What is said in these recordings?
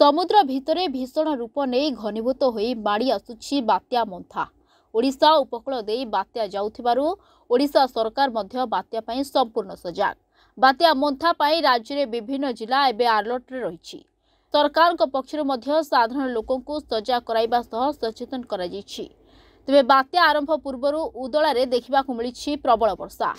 समुद्र भितरे भीषण रूप नहीं घनीभूत होई माड़ी आसुछि बात्या मोन्था। ओडिशा उपकूल देई बात्या जाउथिबारु ओडिशा सरकार मध्य बात्या पई संपूर्ण सजाग। बात्या मोन्था पई राज्य रे विभिन्न जिला एबे अलर्ट रे रहिछि। सरकार को पक्षरु मध्य साधारण लोकंकु सजाग कराइबा सह सचेतन करा जाइछि। तेबे बात्या आरंभ पूर्वरु उदला रे देखिबाकु मिलिछि प्रबल वर्षा।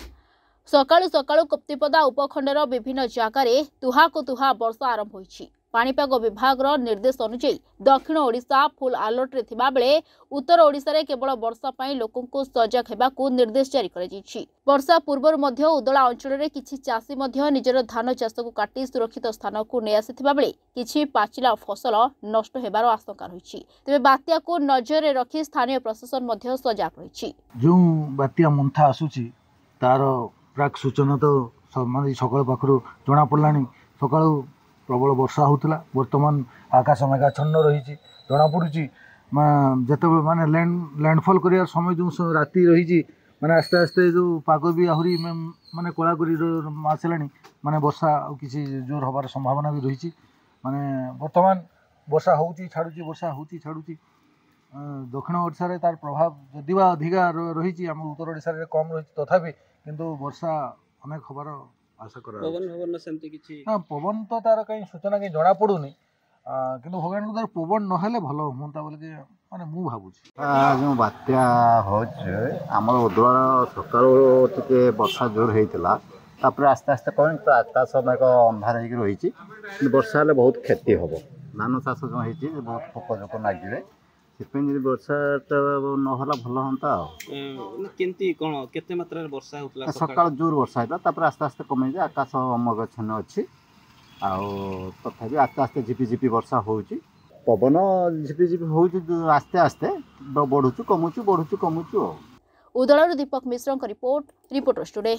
सकाळु सकाळु कप्तिपदा उपखंडर विभिन्न जगार तुहाको तुहा वर्षा आरंभ होइछि। पाणीपाग विभाग निर्देश अनुसार दक्षिण ओडिशा फुल अलर्ट रे थिबा बेले उत्तर ओडिशा रे केवल वर्षा पई लोकंकु सजग हेबाकु निर्देश जारी करा जाइछि। वर्षा पूर्वर मध्य उदला अंचल रे किछि चासी मध्य निजर धान चाषको काटी सुरक्षित स्थान को नै आसिथिबा बेले किछि पाचिला फसल नष्ट हेबार आशंका रहिछि। तबे बात्या को नजर रे रखि स्थानीय प्रशासन मध्य सजग रहिछि। जो बात्या मोन्था आसुछि तार प्राक सूचना तो माने सकाळ पाखरु जना पड़लानी। सकाळु प्रबल वर्षा होता बर्तमान आकाश मेघाच्छन्न रही जना पड़ी जिते माने लैंडफॉल कर समय जो राति रही माने आस्ते आस्ते जो पाग भी आहरी माने कला आसला माने वर्षा किसी जोर हबार संभावना भी रही माने बर्तमान वर्षा होची छाड़ुची वर्षा होची छाड़ुची। दक्षिण ओडिशा रे तार प्रभाव जदिवा अधिका रही आम उत्तर ओडिशा रे कम रही तथापि किंतु वर्षा अनेक हबार आशा करा। पवन तो तार कहीं सूचना कहीं जना पड़ूनी किंतु भगवान को तार पवन नहेले भल हमता बोले माने मु भाबुची जो बात्या होचे हमर उद्वार सकाळ टिके वर्षा जोर हेतिला तापर आस्ते आस्ते कौन तो आकाश मेघ अंधार होगी रही वर्षा हेले बहुत क्षति हबो। धान चाष जो हेची बहुत पोक जोक लागिले सिपेन वर्षा नहला भल हमता केंती कोन केते मात्रा रे वर्षा होतला सकाळ जोर वर्षा हेता तापर आस्ते आस्ते कमे जे आकाश मेघाच्छन्न अछि आ तथापि आस्ते आस्ते झिपी झिपी वर्षा होउची पवन झिपी झिपी होउची आस्ते आस्ते बढ़ुचु कमुचु बढ़ुचु कमुचु। उदळर दीपक मिश्र रिपोर्ट रिपोर्टर्स टुडे।